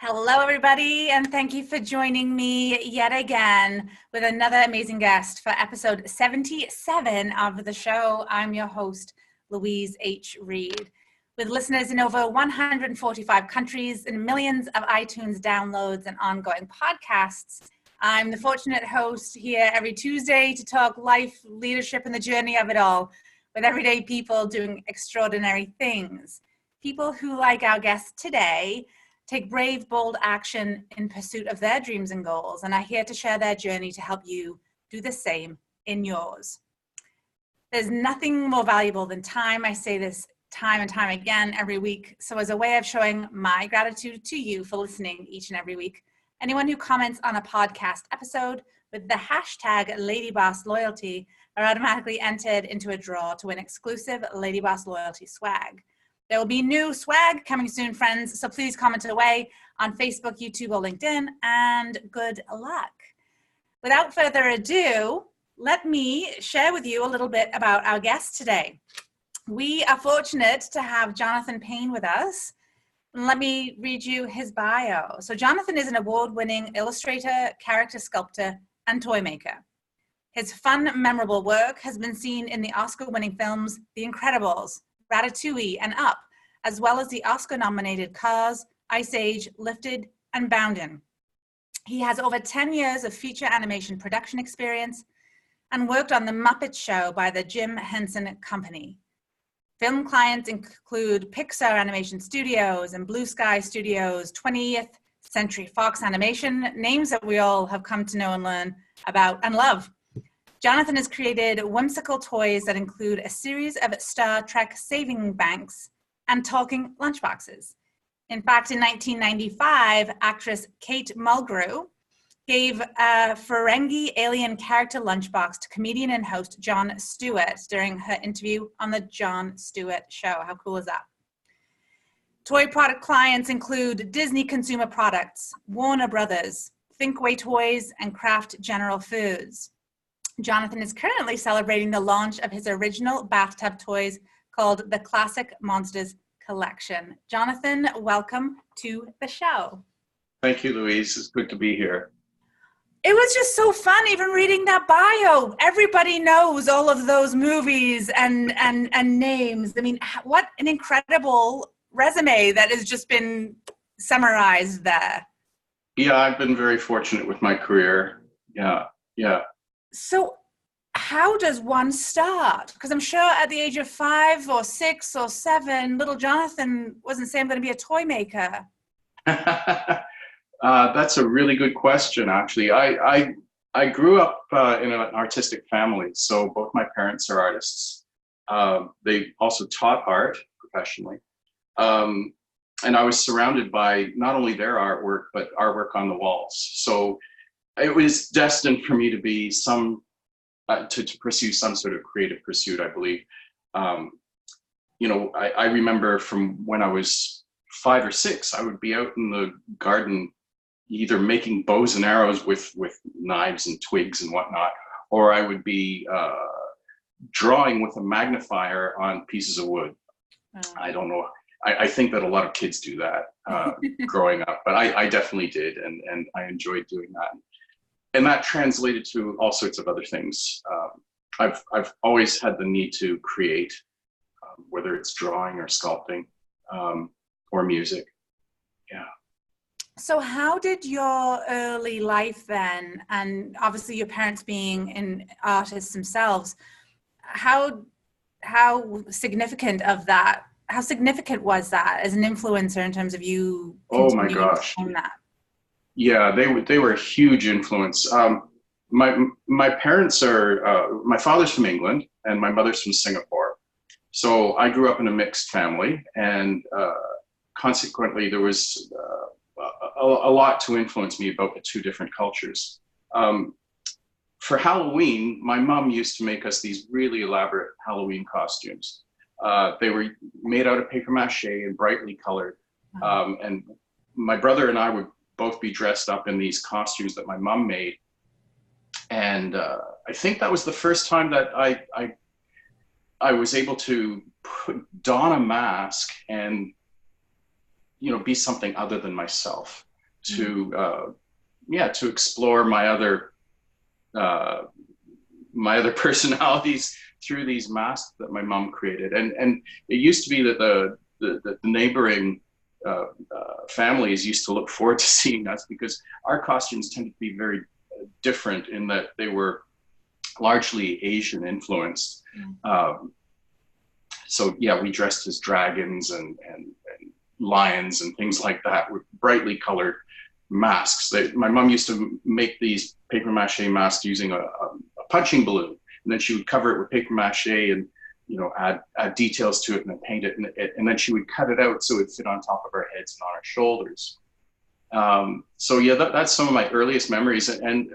Hello, everybody, and thank you for joining me yet again with another amazing guest for episode 77 of the show. I'm your host, Louise H. Reed. With listeners in over 145 countries and millions of iTunes downloads and ongoing podcasts, I'm the fortunate host here every Tuesday to talk life, leadership, and the journey of it all with everyday people doing extraordinary things. People who, like our guest today, take brave, bold action in pursuit of their dreams and goals, and are here to share their journey to help you do the same in yours. There's nothing more valuable than time. I say this time and time again every week. So as a way of showing my gratitude to you for listening each and every week, anyone who comments on a podcast episode with the hashtag LadyBossLoyalty are automatically entered into a draw to win exclusive Lady Boss Loyalty swag. There will be new swag coming soon, friends, so please comment away on Facebook, YouTube, or LinkedIn, and good luck. Without further ado, let me share with you a little bit about our guest today. We are fortunate to have Jonathan Paine with us. Let me read you his bio. So Jonathan is an award-winning illustrator, character sculptor, and toy maker. His fun, memorable work has been seen in the Oscar-winning films The Incredibles, Ratatouille, and Up, as well as the Oscar-nominated Cars, Ice Age, Lifted, and BOUNDIN. He has over 10 years of feature animation production experience and worked on the Muppet Show by the Jim Henson Company. Film clients include Pixar Animation Studios and BlueSky Studios, 20th Century Fox Animation, names that we all have come to know and learn about and love. Jonathan has created whimsical toys that include a series of Star Trek saving banks and talking lunchboxes. In fact, in 1995, actress Kate Mulgrew gave a Ferengi alien character lunchbox to comedian and host Jon Stewart during her interview on the Jon Stewart Show. How cool is that? Toy product clients include Disney Consumer Products, Warner Brothers, Thinkway Toys, and Kraft General Foods. Jonathan is currently celebrating the launch of his original bathtub toys called the Classic Monsters Collection. Jonathan, welcome to the show. Thank you, Louise. It's good to be here. It was just so fun even reading that bio. Everybody knows all of those movies and names. I mean, what an incredible resume that has just been summarized there. Yeah, I've been very fortunate with my career. Yeah. So how does one start? Because I'm sure at the age of 5 or 6 or 7, little Jonathan wasn't saying I'm going to be a toy maker. That's a really good question, actually. I grew up in an artistic family, so both my parents are artists. They also taught art professionally. And I was surrounded by not only their artwork, but artwork on the walls. So it was destined for me to be to pursue some sort of creative pursuit, I believe. I remember from when I was 5 or 6, I would be out in the garden either making bows and arrows with knives and twigs and whatnot, or I would be drawing with a magnifier on pieces of wood. I don't know. I think that a lot of kids do that growing up, but I definitely did, and I enjoyed doing that. And that translated to all sorts of other things. I've always had the need to create, whether it's drawing or sculpting or music. Yeah. So how did your early life then, and obviously your parents being artists themselves, how significant was that as an influencer in terms of you continuing to own that? Yeah, they were a huge influence. My parents are, my father's from England and my mother's from Singapore. So I grew up in a mixed family, and consequently there was a lot to influence me about the two different cultures. For Halloween, my mom used to make us these really elaborate Halloween costumes. They were made out of paper mache and brightly colored. And my brother and I would both be dressed up in these costumes that my mom made. And I think that was the first time that I was able to don a mask and, be something other than myself. to to explore my other personalities through these masks that my mom created. And it used to be that the neighboring families used to look forward to seeing us, because our costumes tended to be very different in that they were largely Asian influenced. So yeah, we dressed as dragons and lions and things like that with brightly colored masks. My mom used to make these paper mache masks using a punching balloon, and then she would cover it with paper mache and add details to it and then paint it, and then she would cut it out so it would fit on top of our heads and on our shoulders. So yeah, that's some of my earliest memories, and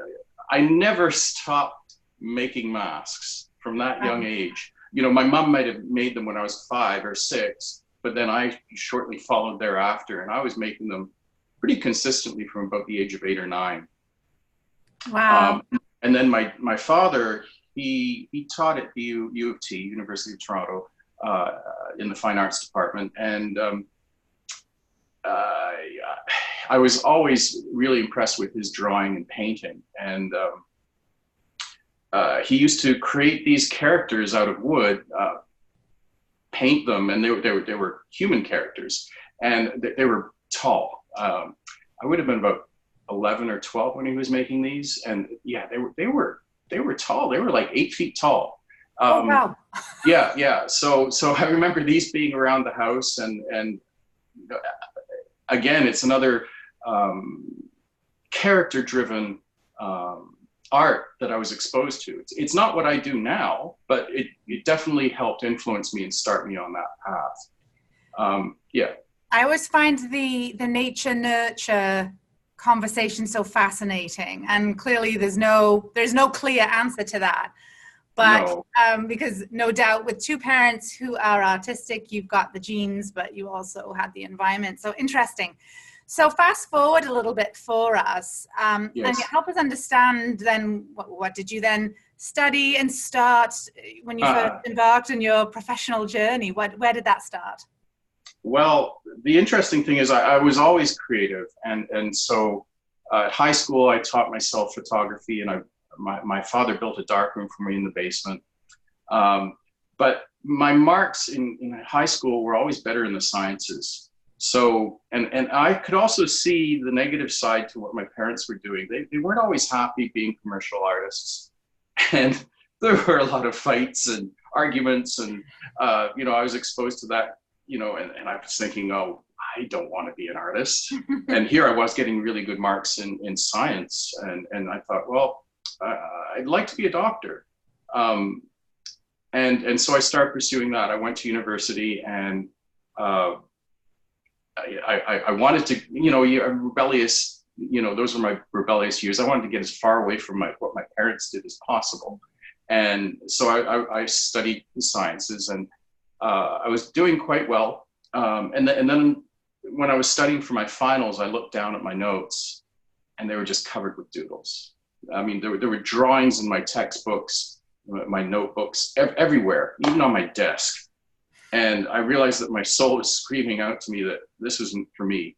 I never stopped making masks from that young age. My mom might have made them when I was 5 or 6, but then I shortly followed thereafter, and I was making them pretty consistently from about the age of 8 or 9. Wow. And then my father, he taught at the U of T, University of Toronto, in the fine arts department. And I was always really impressed with his drawing and painting. And he used to create these characters out of wood, paint them, and they were human characters, and they were tall. I would have been about 11 or 12 when he was making these, and yeah, they were tall. They were like 8 feet tall. Oh wow! Yeah. So I remember these being around the house, and again, it's another character-driven art that I was exposed to. It's not what I do now, but it definitely helped influence me and start me on that path. Yeah. I always find the nature nurture conversation so fascinating, and clearly there's no clear answer to that. But no. Because no doubt with 2 parents who are artistic, you've got the genes, but you also had the environment. So interesting. So fast forward a little bit for us, Yes. And help us understand then, what did you then study and start when you first embarked on your professional journey? Where did that start? Well, the interesting thing is I was always creative. And so at high school, I taught myself photography, and my father built a darkroom for me in the basement. But my marks in high school were always better in the sciences. So, and I could also see the negative side to what my parents were doing. They weren't always happy being commercial artists. And there were a lot of fights and arguments, and, I was exposed to that, and I was thinking, oh, I don't want to be an artist. And here I was getting really good marks in science. And I thought, well, I'd like to be a doctor. And so I started pursuing that. I went to university, and I wanted to, rebellious, those were my rebellious years. I wanted to get as far away from what my parents did as possible. And so I studied the sciences, and I was doing quite well. And then when I was studying for my finals, I looked down at my notes, and they were just covered with doodles. I mean, there were drawings in my textbooks, my notebooks, everywhere, even on my desk. And I realized that my soul was screaming out to me that this wasn't for me.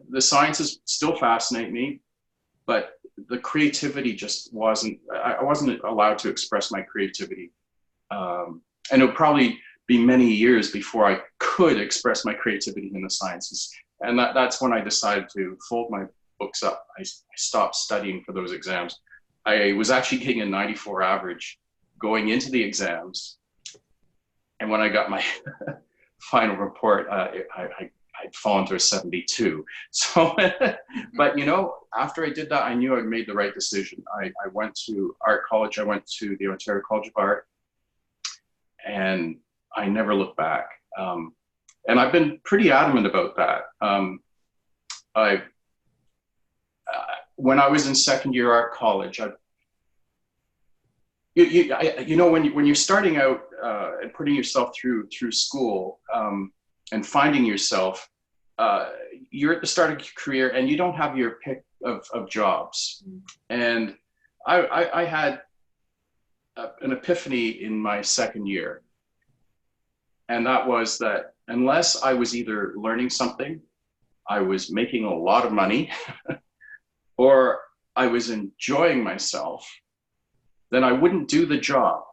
The sciences still fascinate me, but the creativity just I wasn't allowed to express my creativity. And it would probably be many years before I could express my creativity in the sciences. And that's when I decided to fold my books up. I stopped studying for those exams. I was actually getting a 94 average going into the exams. And when I got my final report, I'd fallen to a 72. So, but after I did that, I knew I'd made the right decision. I went to art college. I went to the Ontario College of Art, and I never looked back. And I've been pretty adamant about that. When I was in second year art college, when you're starting out and putting yourself through school and finding yourself, you're at the start of your career, and you don't have your pick of jobs. And I had an epiphany in my second year, and that was that unless I was either learning something, I was making a lot of money, or I was enjoying myself, then I wouldn't do the job.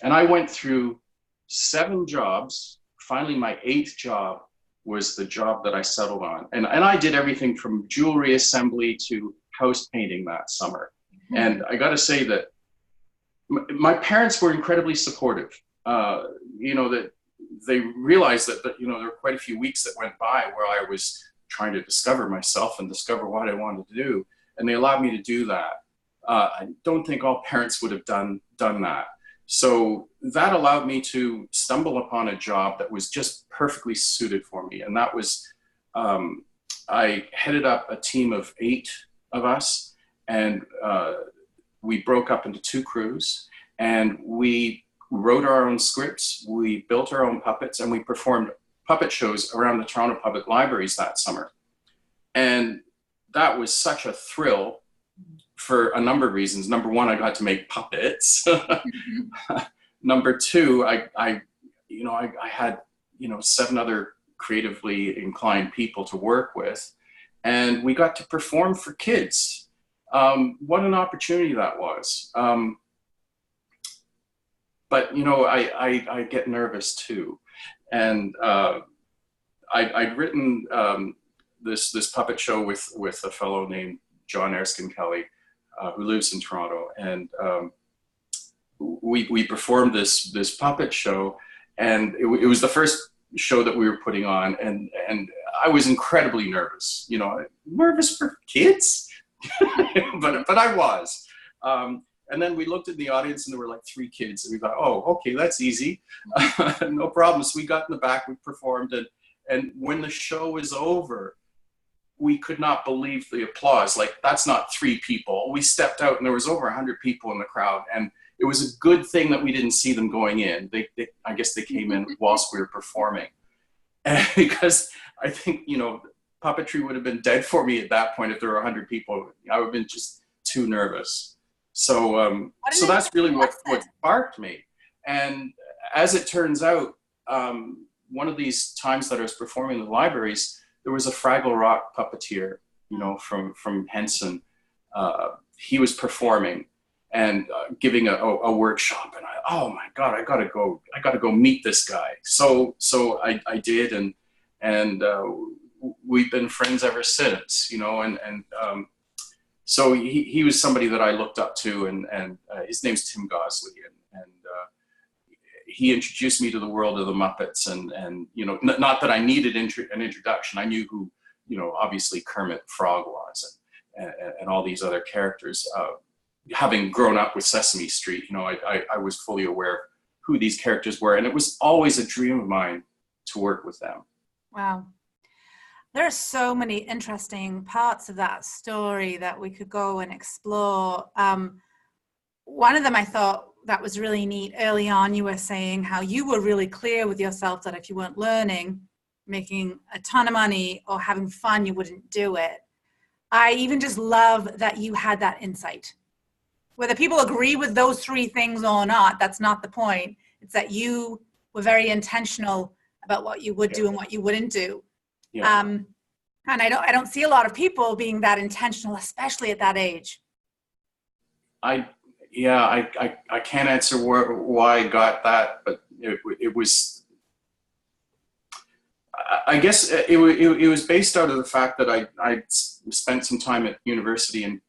And I went through 7 jobs. Finally, my 8th job was the job that I settled on. And I did everything from jewelry assembly to house painting that summer. Mm-hmm. And I got to say that my parents were incredibly supportive. You know, that they realized that, you know, there were quite a few weeks that went by where I was trying to discover myself and discover what I wanted to do. And they allowed me to do that. I don't think all parents would have done that. So that allowed me to stumble upon a job that was just perfectly suited for me. And that was, I headed up a team of 8 of us, and we broke up into 2 crews, and we wrote our own scripts, we built our own puppets, and we performed puppet shows around the Toronto Public Libraries that summer. And that was such a thrill for a number of reasons. Number one, I got to make puppets. Number two, I had, you know, 7 other creatively inclined people to work with, and we got to perform for kids. What an opportunity that was. But, you know, I get nervous too. And I'd written this puppet show with a fellow named Jon Stewart Show, who lives in Toronto, and we performed this puppet show, and it was the first show that we were putting on, and I was incredibly nervous. You know, nervous for kids, but I was. And then we looked at the audience, and there were like 3 kids, and we thought, oh, okay, that's easy, no problem. So we got in the back, we performed, and when the show was over, we could not believe the applause. Like, that's not 3 people. We stepped out and there was over 100 people in the crowd. And it was a good thing that we didn't see them going in. I guess they came in whilst we were performing. And because I think, you know, puppetry would have been dead for me at that point if there were 100 people. I would have been just too nervous. So, so that's really what sparked me. And as it turns out, one of these times that I was performing in the libraries, there was a Fraggle Rock puppeteer, you know, from Henson. He was performing and giving a workshop, and oh my God, I gotta go meet this guy. So I did, and we've been friends ever since, you know, and so he was somebody that I looked up to, and his name's Tim Gosley, and he introduced me to the world of the Muppets, and you know, not that I needed an introduction. I knew who, you know, obviously Kermit the Frog was, and all these other characters. Having grown up with Sesame Street, you know, I was fully aware of who these characters were, and it was always a dream of mine to work with them. Wow. There are so many interesting parts of that story that we could go and explore. One of them I thought that was really neat. Early on, you were saying how you were really clear with yourself that if you weren't learning, making a ton of money, or having fun, you wouldn't do it. I even just love that you had that insight. Whether people agree with those 3 things or not, that's not the point. It's that you were very intentional about what you would do and what you wouldn't do. Yeah. And I don't see a lot of people being that intentional, especially at that age. I can't answer why I got that, but it was, I guess it was based out of the fact that I spent some time at university and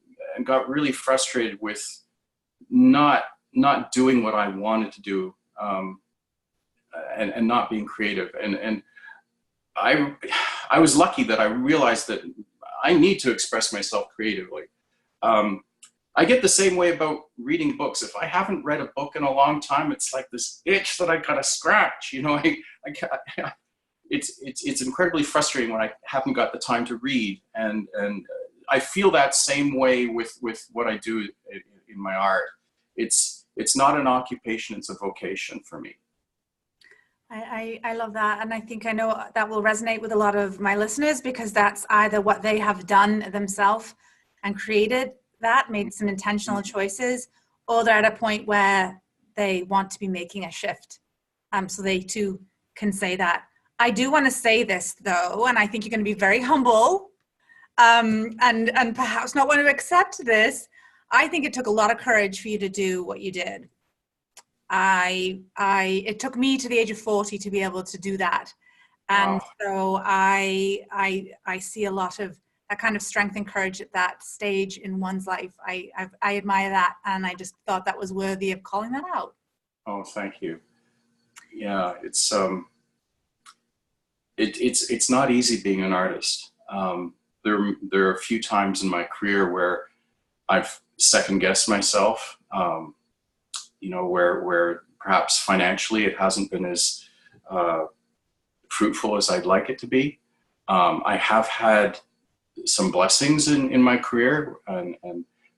got really frustrated with not doing what I wanted to do, and not being creative. And I was lucky that I realized that I need to express myself creatively. I get the same way about reading books. If I haven't read a book in a long time, it's like this itch that I gotta scratch. You know, it's incredibly frustrating when I haven't got the time to read. And I feel that same way with what I do in my art. It's not an occupation; it's a vocation for me. I love that, and I know that will resonate with a lot of my listeners, because that's either what they have done themselves and created that, made some intentional choices, or they're at a point where they want to be making a shift. So they too can say that I do want to say this though, and I think you're going to be very humble, and perhaps not want to accept this. I think it took a lot of courage for you to do what you did. It took me to the age of 40 to be able to do that. And Wow. so I see a lot of that kind of strength and courage at that stage in one's life. I admire that, and I just thought that was worthy of calling that out. Oh, thank you. Yeah, it's not easy being an artist. There are a few times in my career where I've second guessed myself. Where perhaps financially it hasn't been as fruitful as I'd like it to be. I have had some blessings in my career and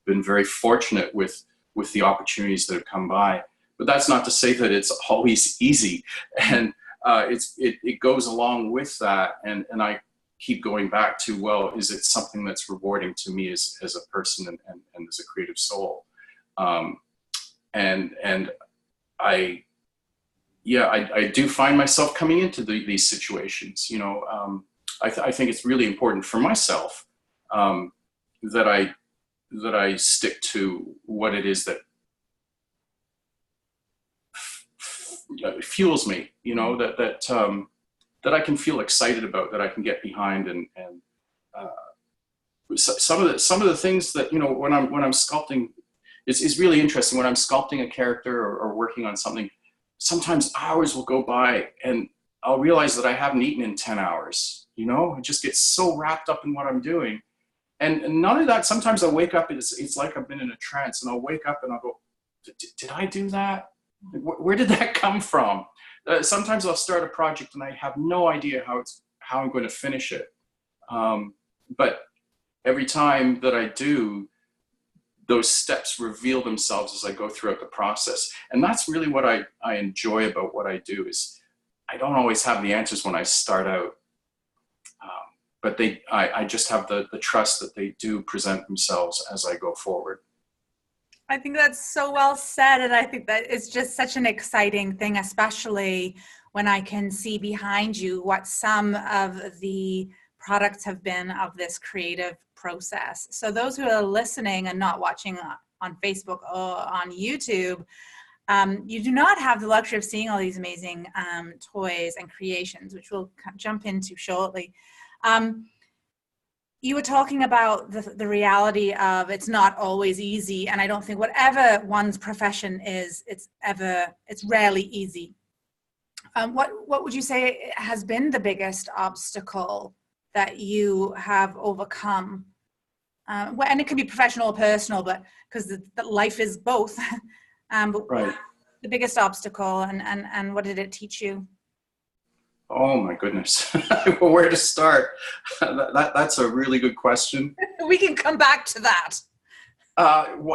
been very fortunate with the opportunities that have come by. But that's not to say that it's always easy. And it goes along with that. And I keep going back to, well, is it something that's rewarding to me as a person and as a creative soul? And I do find myself coming into these situations. I think it's really important for myself that I stick to what it is that fuels me. That I can feel excited about, that I can get behind, and some of the things that when I'm sculpting. It's really interesting when I'm sculpting a character or working on something. Sometimes hours will go by and I'll realize that I haven't eaten in 10 hours. I just get so wrapped up in what I'm doing. And none of that, sometimes I'll wake up, it's like I've been in a trance, and I'll wake up and I'll go, did I do that? Where did that come from? Sometimes I'll start a project and I have no idea how I'm going to finish it. But every time that I do, those steps reveal themselves as I go throughout the process. And that's really what I enjoy about what I do, is I don't always have the answers when I start out. But I just have the trust that they do present themselves as I go forward. I think that's so well said. And I think that it's just such an exciting thing, especially when I can see behind you what some of the products have been of this creative process. So those who are listening and not watching on Facebook or on YouTube, you do not have the luxury of seeing all these amazing toys and creations, which we'll jump into shortly. You were talking about the reality of it's not always easy, and I don't think whatever one's profession is, it's rarely easy. What would you say has been the biggest obstacle that you have overcome? And it can be professional or personal, but because life is both. But Right. The biggest obstacle, and what did it teach you? Oh my goodness. Where to start? That's a really good question. We can come back to that.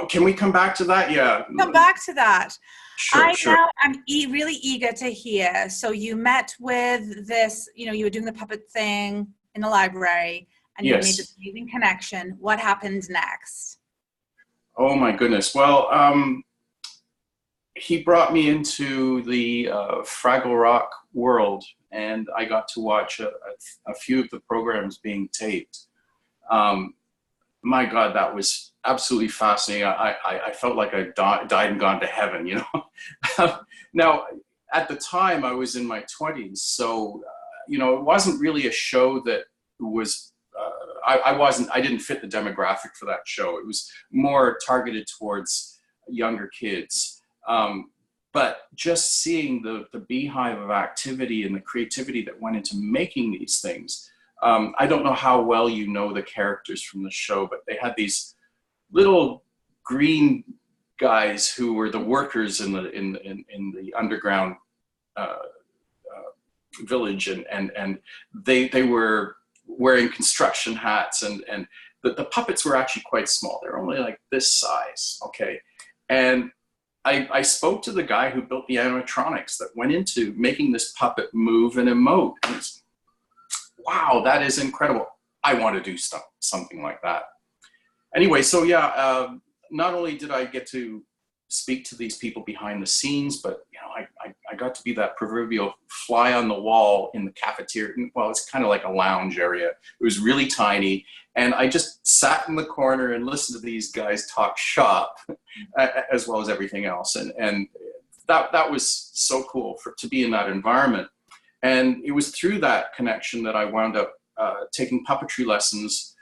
Can we come back to that? Yeah. Come back to that. Sure. I'm really eager to hear. So you met with this, you were doing the puppet thing in the library, and you made this amazing connection. What happened next? Oh my goodness. Well, he brought me into the Fraggle Rock world, and I got to watch a few of the programs being taped. My God, that was absolutely fascinating. I felt like I died and gone to heaven, Now, at the time, I was in my 20s, so, it wasn't really a show that was, I didn't fit the demographic for that show. It was more targeted towards younger kids. But just seeing the beehive of activity and the creativity that went into making these things. I don't know how well you know the characters from the show, but they had these little green guys who were the workers in the underground village, and they were wearing construction hats, and the puppets were actually quite small. They're only like this size, okay? And I spoke to the guy who built the animatronics that went into making this puppet move and emote. And it's, wow, that is incredible. I want to do something like that. Anyway, so yeah, not only did I get to speak to these people behind the scenes, but I got to be that proverbial fly on the wall in the cafeteria. Well, it's kind of like a lounge area. It was really tiny. And I just sat in the corner and listened to these guys talk shop as well as everything else. And that was so cool to be in that environment. And it was through that connection that I wound up taking puppetry lessons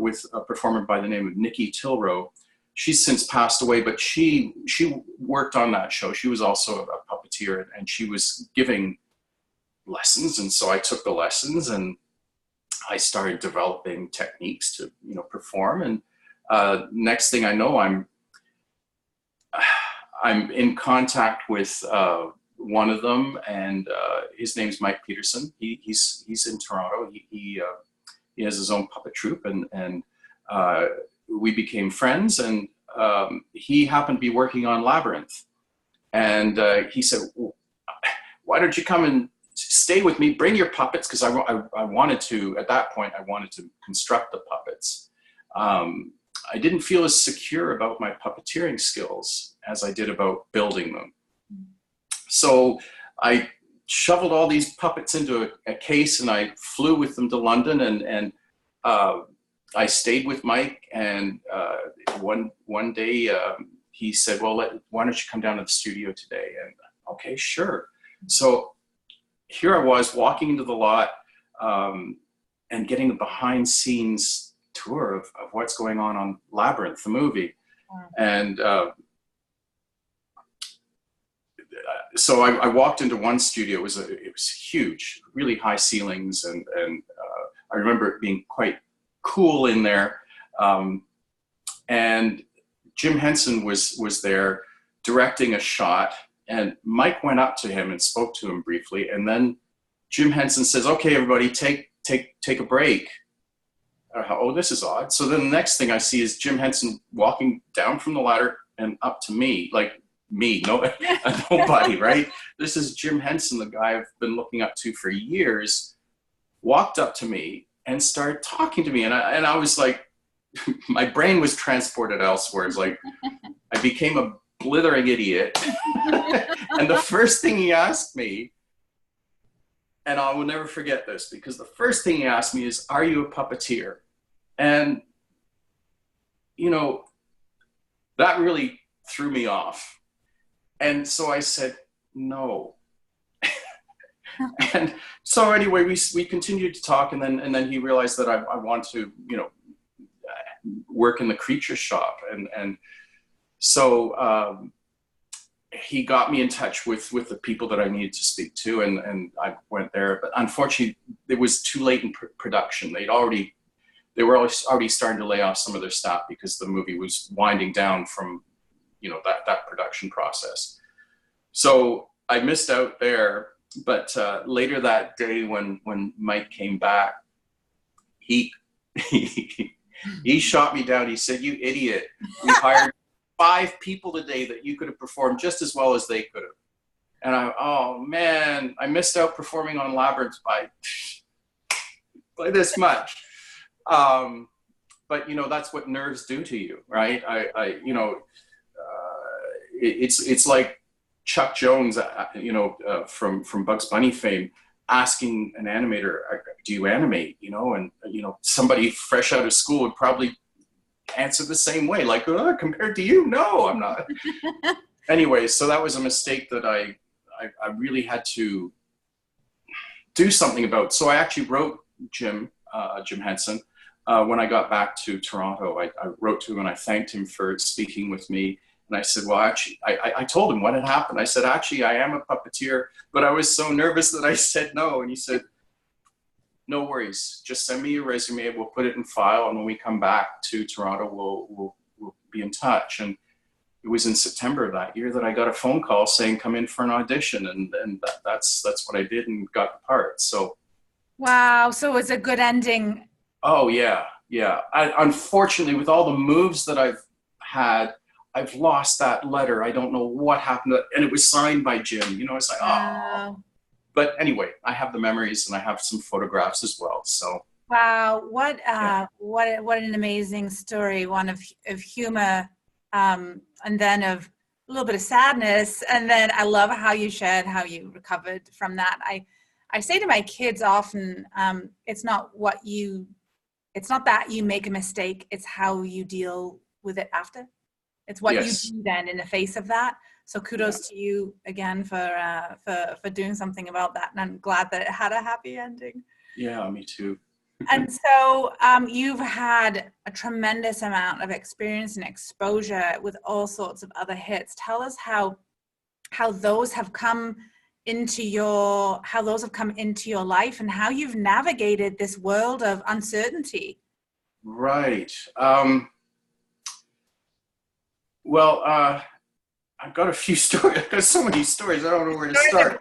with a performer by the name of Nikki Tilrow. She's since passed away, but she worked on that show. She was also a puppeteer, and she was giving lessons. And so I took the lessons and I started developing techniques to, perform. And next thing I know, I'm in contact with one of them, and his name's Mike Peterson. He's in Toronto. He has his own puppet troupe, and we became friends. And he happened to be working on Labyrinth, and he said, "Why don't you come and stay with me? Bring your puppets," because I wanted to. At that point, I wanted to construct the puppets. I didn't feel as secure about my puppeteering skills as I did about building them. So I shoveled all these puppets into a case, and I flew with them to London, and I stayed with Mike. And one day he said, "Well, why don't you come down to the studio today?" And okay, sure. So here I was walking into the lot and getting a behind scenes tour of what's going on Labyrinth, the movie. Wow. And so I walked into one studio. It was huge, really high ceilings, and I remember it being quite cool in there. And Jim Henson was there directing a shot, and Mike went up to him and spoke to him briefly, and then Jim Henson says, "Okay, everybody, take a break." Oh, this is odd. So then the next thing I see is Jim Henson walking down from the ladder and up to me, like me, nobody, right? This is Jim Henson, the guy I've been looking up to for years, walked up to me and started talking to me. And I was like, my brain was transported elsewhere. It's like, I became a blithering idiot. And the first thing he asked me, and I will never forget this, because the first thing he asked me is, "Are you a puppeteer?" And, that really threw me off. And so I said, "No." And so anyway, we continued to talk, and then he realized that I want to, work in the creature shop. And so he got me in touch with the people that I needed to speak to, and I went there. But unfortunately, it was too late in production. They were already starting to lay off some of their staff because the movie was winding down from, that production process. So I missed out there. But later that day, when Mike came back, he shot me down. He said, "You idiot! We hired 5 people today that you could have performed just as well as they could have." And oh man, I missed out performing on Labyrinth by this much. But that's what nerves do to you, right? It's like Chuck Jones, from Bugs Bunny fame, asking an animator, "Do you animate?" And somebody fresh out of school would probably answer the same way, like, "Compared to you, no, I'm not." Anyway, so that was a mistake that I really had to do something about. So I actually wrote Jim Henson when I got back to Toronto. I wrote to him and I thanked him for speaking with me. And I said, "Well, actually," I told him what had happened. I said, "Actually, I am a puppeteer, but I was so nervous that I said no." And he said, "No worries. Just send me your resume. We'll put it in file. And when we come back to Toronto, we'll be in touch." And it was in September of that year that I got a phone call saying, "Come in for an audition." And that's what I did and got the part. So. Wow. So it was a good ending. Oh, yeah. Yeah. Unfortunately, with all the moves that I've had, I've lost that letter. I don't know what happened. And it was signed by Jim. It's like, oh. But anyway, I have the memories and I have some photographs as well. So. Wow. What an amazing story. One of humor, and then of little bit of sadness. And then I love how you shared how you recovered from that. I say to my kids often, it's not that you make a mistake, it's how you deal with it after. It's what you do then in the face of that. So kudos to you again for doing something about that. And I'm glad that it had a happy ending. Yeah, me too. And so you've had a tremendous amount of experience and exposure with all sorts of other hits. Tell us how those have come into your life and how you've navigated this world of uncertainty. Right. Well, I've got a few stories. I've got so many stories. I don't know where to start.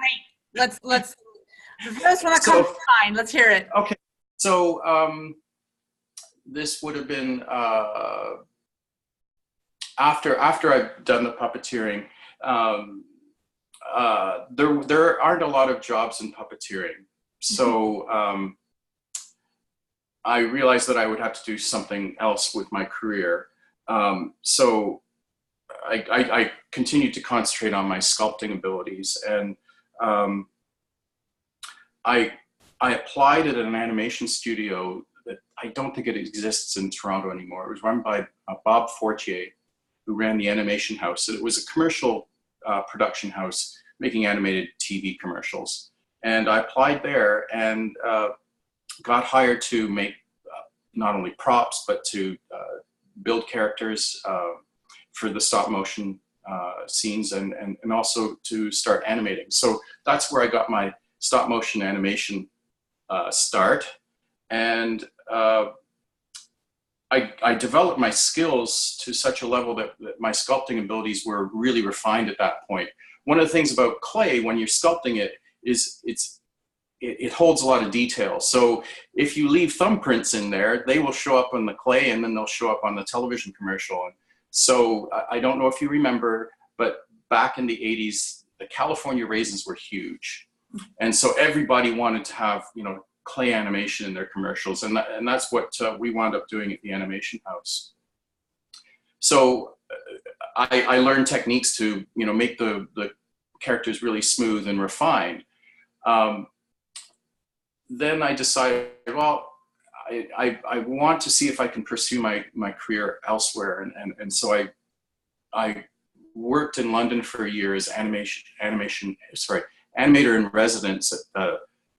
Let's the first one that comes to mind. Let's hear it. Okay. So this would have been after I've done the puppeteering. There aren't a lot of jobs in puppeteering, so I realized that I would have to do something else with my career. So I continued to concentrate on my sculpting abilities, and I applied at an animation studio that I don't think it exists in Toronto anymore. It was run by Bob Fortier, who ran the Animation House. It was a commercial production house making animated TV commercials. And I applied there and got hired to make not only props, but to build characters for the stop motion scenes and also to start animating. So that's where I got my stop motion animation start. And I developed my skills to such a level that my sculpting abilities were really refined at that point. One of the things about clay when you're sculpting it is it holds a lot of detail. So if you leave thumbprints in there, they will show up on the clay and then they'll show up on the television commercial. And so I don't know if you remember, but back in the 80s, the California raisins were huge. And so everybody wanted to have, clay animation in their commercials. And that's what we wound up doing at the Animation House. So I learned techniques to, make the characters really smooth and refined. Then I decided, well, I want to see if I can pursue my career elsewhere. And so I worked in London for a year as animator in residence at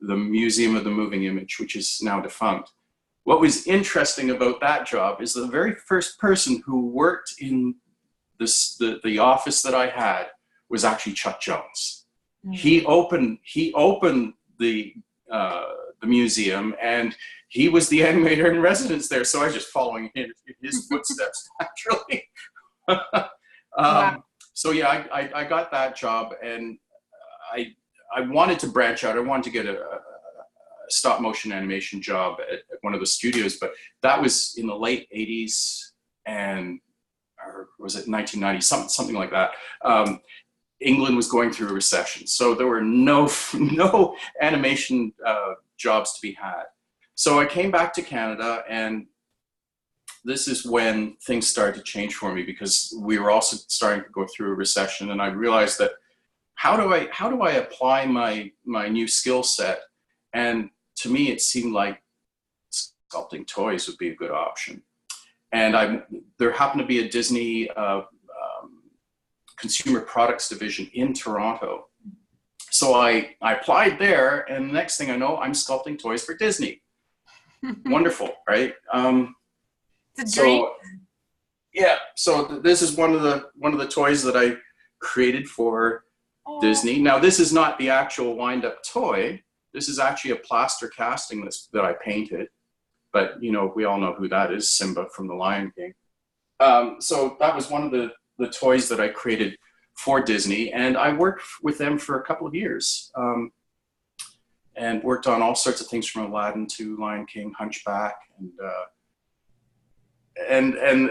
the Museum of the Moving Image, which is now defunct. What was interesting about that job is the very first person who worked in the office that I had was actually Chuck Jones. Mm-hmm. He opened the museum, and he was the animator in residence there. So I was just following his footsteps naturally. Wow. So yeah, I got that job, and I wanted to branch out. I wanted to get a stop motion animation job at one of the studios, but that was in the late 80s, or was it 1990, something like that. England was going through a recession, so there were no animation jobs to be had. So I came back to Canada, and this is when things started to change for me, because we were also starting to go through a recession, and I realized that how do I apply my new skill set? And to me, it seemed like sculpting toys would be a good option. And there happened to be a Disney consumer products division in Toronto. So I applied there, and the next thing I know, I'm sculpting toys for Disney. Wonderful, right? It's a dream. Yeah, so this is one of the toys that I created for Disney. Now, this is not the actual wind-up toy. This is actually a plaster casting that I painted. But, we all know who that is, Simba from The Lion King. So that was one of the toys that I created for Disney. And I worked with them for a couple of years. And worked on all sorts of things from Aladdin to Lion King, Hunchback, and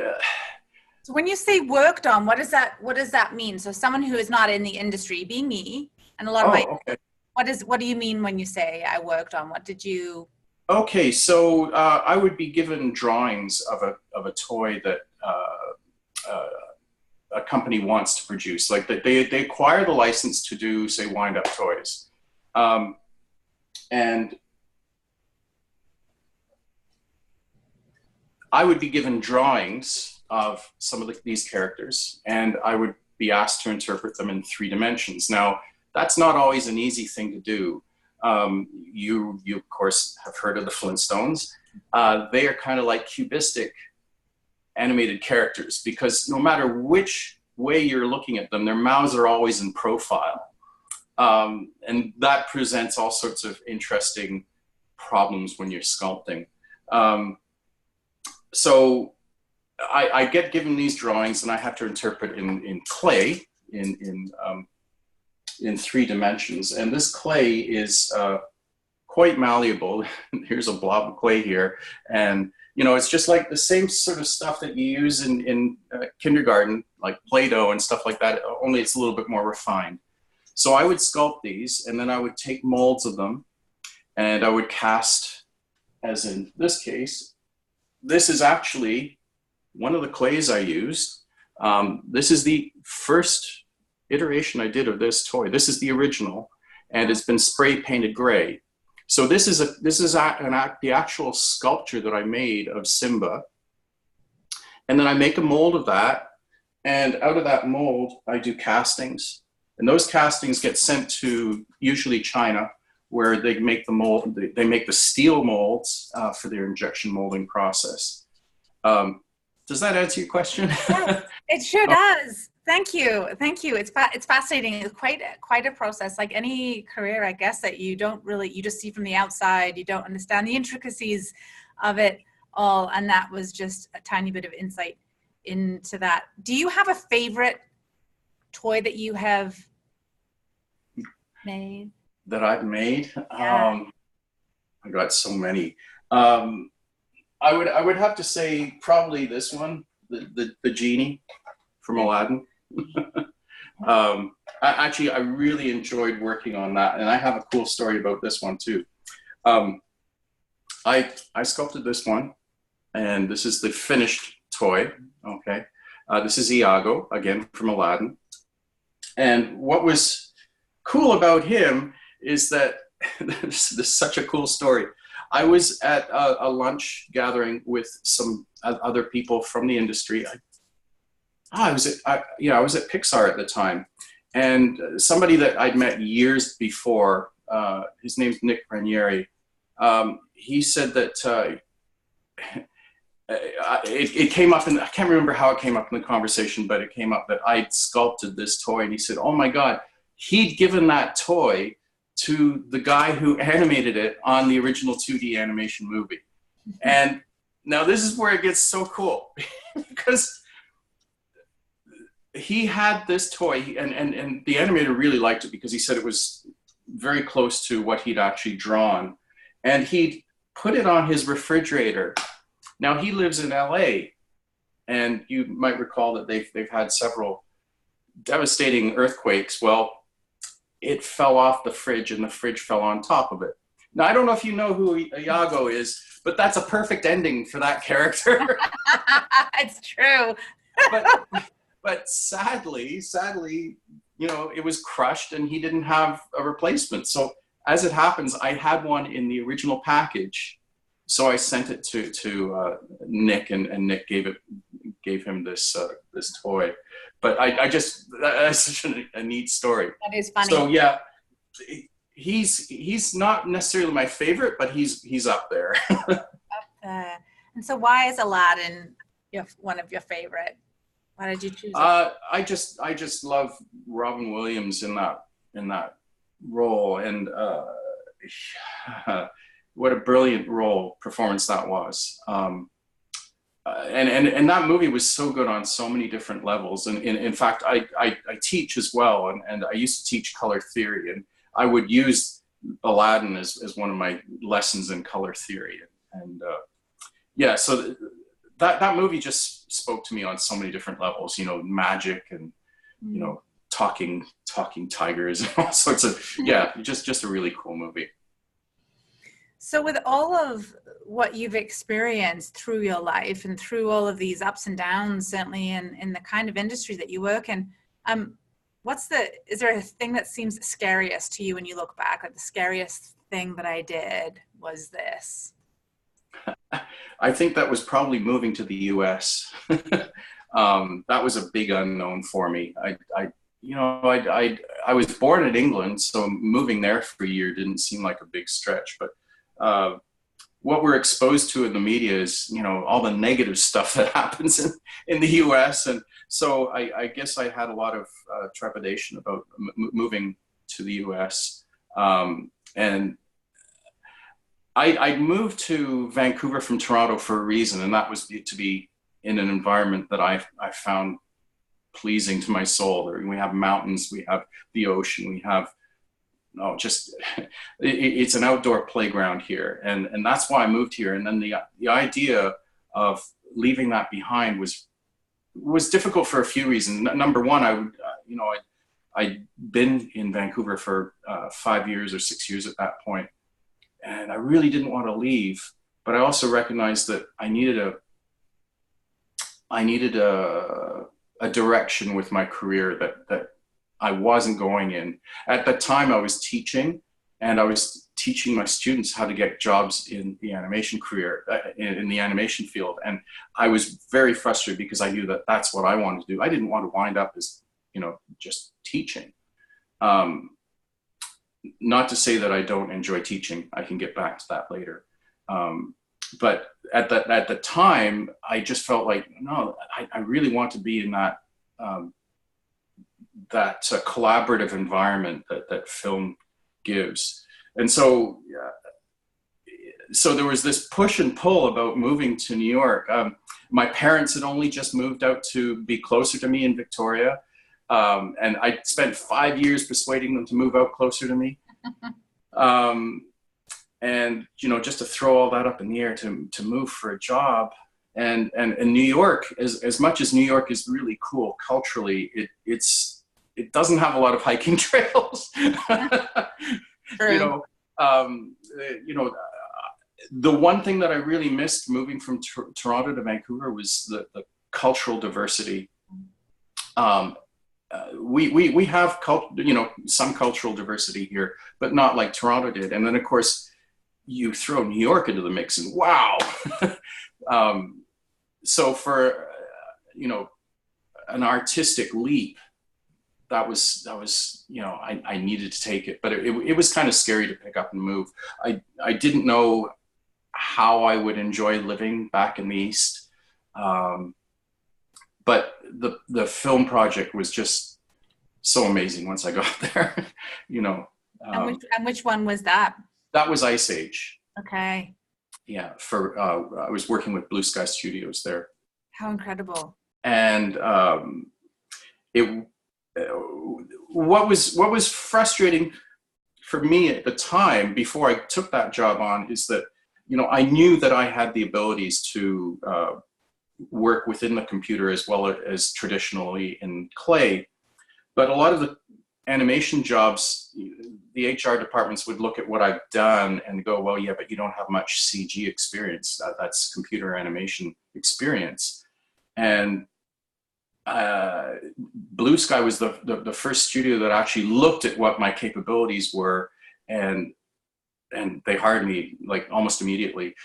so when you say worked on, what does that mean? So someone who is not in the industry, being me, and a lot of okay. What do you mean when you say I worked on? What did you? Okay, so I would be given drawings of a toy that a company wants to produce. Like they acquire the license to do, say, wind-up toys. And I would be given drawings of some of these characters, and I would be asked to interpret them in 3 dimensions. Now, that's not always an easy thing to do. You of course have heard of the Flintstones. They are kind of like cubistic animated characters, because no matter which way you're looking at them, their mouths are always in profile. And that presents all sorts of interesting problems when you're sculpting. So I get given these drawings, and I have to interpret in clay in 3 dimensions. And this clay is quite malleable. Here's a blob of clay here. And, you know, it's just like the same sort of stuff that you use in kindergarten, like Play-Doh and stuff like that, only it's a little bit more refined. So I would sculpt these, and then I would take molds of them, and I would cast, as in this case. This is actually one of the clays I used. This is the first iteration I did of this toy. This is the original, and it's been spray painted gray. So this is the actual sculpture that I made of Simba. And then I make a mold of that, and out of that mold, I do castings. And those castings get sent to usually China, where they make the mold, they make the steel molds for their injection molding process. Does that answer your question? Yes, it sure does. Thank you. Thank you. It's fascinating. It's quite a process, like any career, I guess, that you just see from the outside. You don't understand the intricacies of it all. And that was just a tiny bit of insight into that. Do you have a favorite toy that you have made? That I've made? Yeah. I got so many. I would have to say probably this one, the genie from Aladdin. I really enjoyed working on that, and I have a cool story about this one too. I sculpted this one, and this is the finished toy. Okay, this is Iago, again from Aladdin. And what was cool about him is that this is such a cool story. I was at a lunch gathering with some other people from the industry. I was at Pixar at the time, and somebody that I'd met years before, his name's Nick Ranieri. He said that it came up, and I can't remember how it came up in the conversation, but it came up that I'd sculpted this toy, and he said, "Oh my God, he'd given that toy to the guy who animated it on the original 2D animation movie." And now this is where it gets so cool, because he had this toy, and the animator really liked it because he said it was very close to what he'd actually drawn, and he'd put it on his refrigerator. Now he lives in LA, and you might recall that they've had several devastating earthquakes. Well, it fell off the fridge, and the fridge fell on top of it. Now, I don't know if you know who Iago is, but that's a perfect ending for that character. It's true. But sadly, you know, it was crushed, and he didn't have a replacement. So as it happens, I had one in the original package. So I sent it to Nick, and Nick gave him this toy. But that's such a neat story. That is funny. So yeah, he's not necessarily my favorite, but he's up there. And so why is Aladdin one of your favorite? Why did you choose it? I just love Robin Williams in that role, and what a brilliant performance that was. And that movie was so good on so many different levels. And in fact, I teach as well, and I used to teach color theory, and I would use Aladdin as one of my lessons in color theory. And yeah, so that movie just spoke to me on so many different levels, you know, magic and, you know, talking tigers and all sorts of, yeah, just a really cool movie. So with all of what you've experienced through your life and through all of these ups and downs, certainly in the kind of industry that you work in, is there a thing that seems scariest to you when you look back? Like the scariest thing that I did was this? I think that was probably moving to the US. That was a big unknown for me. I was born in England, so moving there for a year didn't seem like a big stretch. But what we're exposed to in the media is, all the negative stuff that happens in the US. And so I guess I had a lot of trepidation about moving to the US. And I moved to Vancouver from Toronto for a reason, and that was to be in an environment that I found pleasing to my soul. We have mountains, we have the ocean, we have it's an outdoor playground here, and that's why I moved here. And then the idea of leaving that behind was difficult for a few reasons. Number one, I'd been in Vancouver for 5 years or 6 years at that point, and I really didn't want to leave. But I also recognized that I needed a direction with my career that I wasn't going in. At the time I was teaching, and I was teaching my students how to get jobs in the animation career, in the animation field. And I was very frustrated because I knew that that's what I wanted to do. I didn't want to wind up as, just teaching. Not to say that I don't enjoy teaching. I can get back to that later. But at the time, I just felt like, no, I really want to be in that collaborative environment that film gives. And so there was this push and pull about moving to New York. My parents had only just moved out to be closer to me in Victoria. And I spent 5 years persuading them to move out closer to me. And, just to throw all that up in the air to move for a job. And New York, as much as New York is really cool culturally, it doesn't have a lot of hiking trails. True. The one thing that I really missed moving from Toronto to Vancouver was the cultural diversity. We have some cultural diversity here, but not like Toronto did. And then of course you throw New York into the mix, and wow. So for an artistic leap, that was I needed to take it, but it was kind of scary to pick up and move. I didn't know how I would enjoy living back in the East. But the film project was just so amazing once I got there, And which one was that? That was Ice Age. Okay. Yeah, I was working with BlueSky Studios there. How incredible. And what was frustrating for me at the time, before I took that job on, is that I knew that I had the abilities to work within the computer as well as traditionally in clay. But a lot of the animation jobs, the HR departments would look at what I've done and go, well, yeah, but you don't have much CG experience. That's computer animation experience. And BlueSky was the first studio that actually looked at what my capabilities were, and they hired me like almost immediately.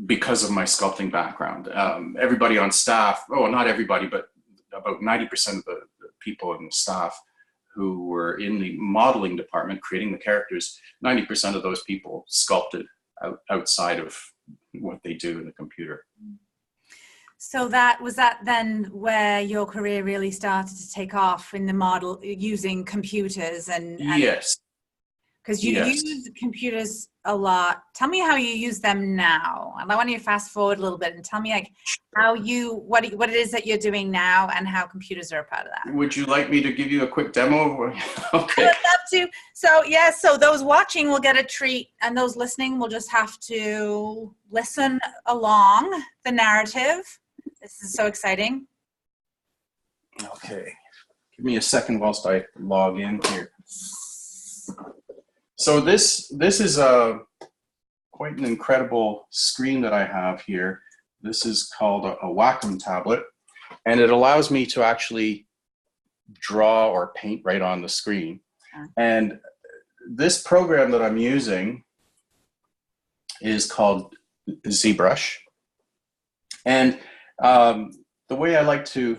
Because of my sculpting background. Everybody on staff, not everybody, but about 90% of the people in the staff who were in the modeling department creating the characters, 90% of those people sculpted outside of what they do in the computer. So was that then where your career really started to take off, in the model using computers and yes. Because you use computers a lot. Tell me how you use them now. And I want you to fast forward a little bit and tell me what it is that you're doing now and how computers are a part of that. Would you like me to give you a quick demo? Okay. I would love to. So those watching will get a treat, and those listening will just have to listen along the narrative. This is so exciting. Okay. Give me a second whilst I log in here. So this is quite an incredible screen that I have here. This is called a Wacom tablet, and it allows me to actually draw or paint right on the screen. And this program that I'm using is called ZBrush. And the way I like to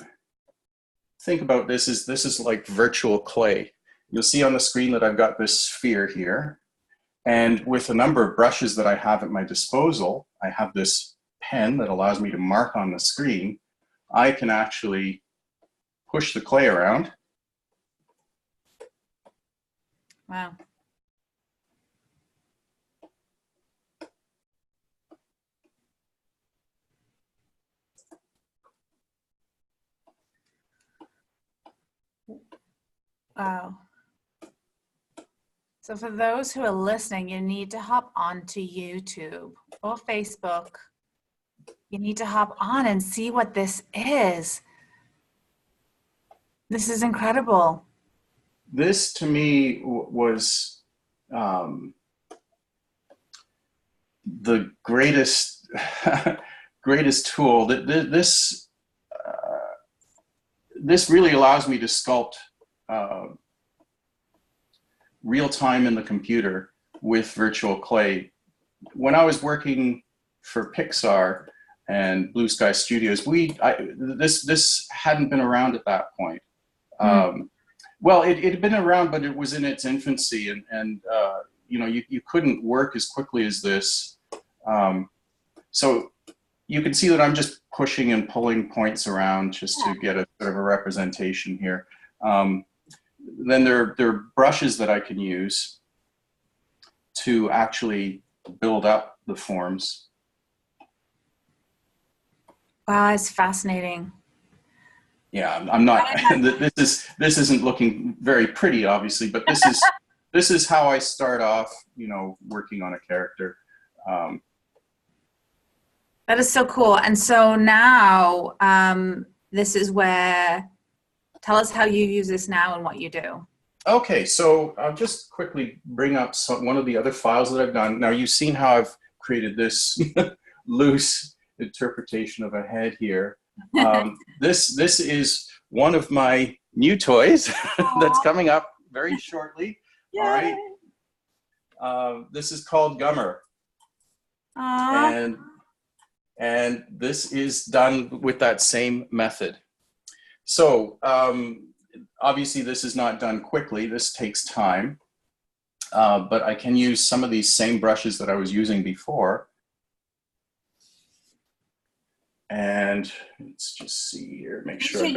think about this is like virtual clay. You'll see on the screen that I've got this sphere here. And with a number of brushes that I have at my disposal, I have this pen that allows me to mark on the screen. I can actually push the clay around. Wow. Wow. So for those who are listening, you need to hop onto YouTube or Facebook. You need to hop on and see what this is. This is incredible. This to me was the greatest greatest tool. This really allows me to sculpt real time in the computer with virtual clay. When I was working for Pixar and BlueSky Studios, this hadn't been around at that point. Well, it had been around, but it was in its infancy, and you know, you couldn't work as quickly as this. So you can see that I'm just pushing and pulling points around just to get a sort of a representation here. Then there are brushes that I can use to actually build up the forms. Wow, it's fascinating. Yeah, I'm not. This isn't looking very pretty, obviously, but this is how I start off. You know, working on a character. That is so cool. And so now, this is where. Tell us how you use this now and what you do. Okay, so I'll just quickly bring up one of the other files that I've done. Now you've seen how I've created this loose interpretation of a head here. This is one of my new toys that's coming up very shortly. Yay. All right. This is called Gummer. And this is done with that same method. So obviously this is not done quickly. This takes time, but I can use some of these same brushes that I was using before. And let's just see here, make sure. These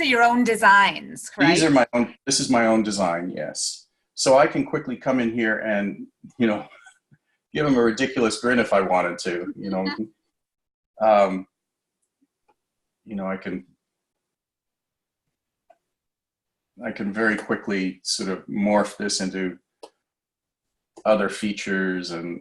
are your own designs, correct? These are my own, this is my own design, yes. So I can quickly come in here and, you know, give them a ridiculous grin if I wanted to, you know. You know, I can very quickly sort of morph this into other features, and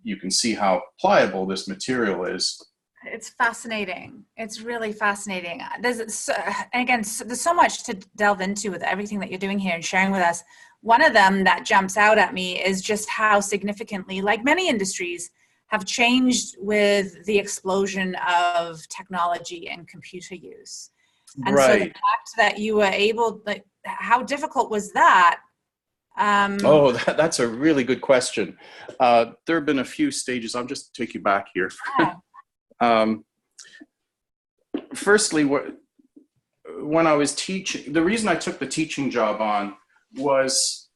you can see how pliable this material is. It's fascinating. It's really fascinating. There's so much to delve into with everything that you're doing here and sharing with us. One of them that jumps out at me is just how significantly, like many industries, have changed with the explosion of technology and computer use. And so the fact that you were able, like, how difficult was that? That's a really good question. There have been a few stages. I'll just take you back here. Firstly, when I was teaching, the reason I took the teaching job on was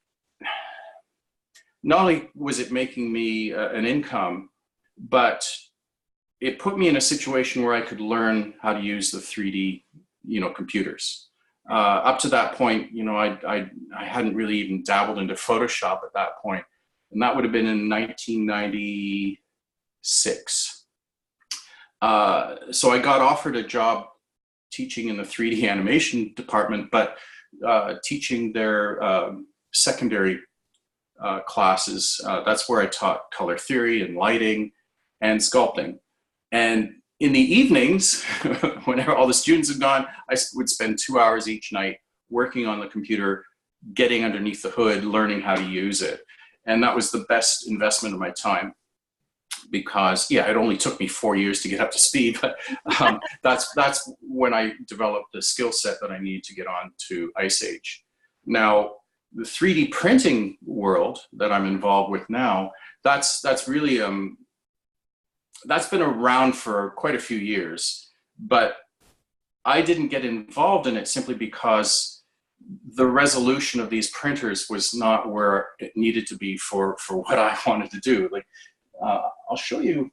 not only was it making me an income, but it put me in a situation where I could learn how to use the 3D, you know, computers. Up to that point, you know, I hadn't really even dabbled into Photoshop at that point, and that would have been in 1996. So I got offered a job teaching in the 3D animation department, but teaching their secondary classes. That's where I taught color theory and lighting and sculpting. And in the evenings, whenever all the students had gone, I would spend 2 hours each night working on the computer, getting underneath the hood, learning how to use it. And that was the best investment of my time, because yeah, it only took me 4 years to get up to speed, but that's when I developed the skill set that I need to get on to Ice Age. Now, the 3D printing world that I'm involved with now, that's really, that's been around for quite a few years, but I didn't get involved in it simply because the resolution of these printers was not where it needed to be for what I wanted to do. Like, I'll show you.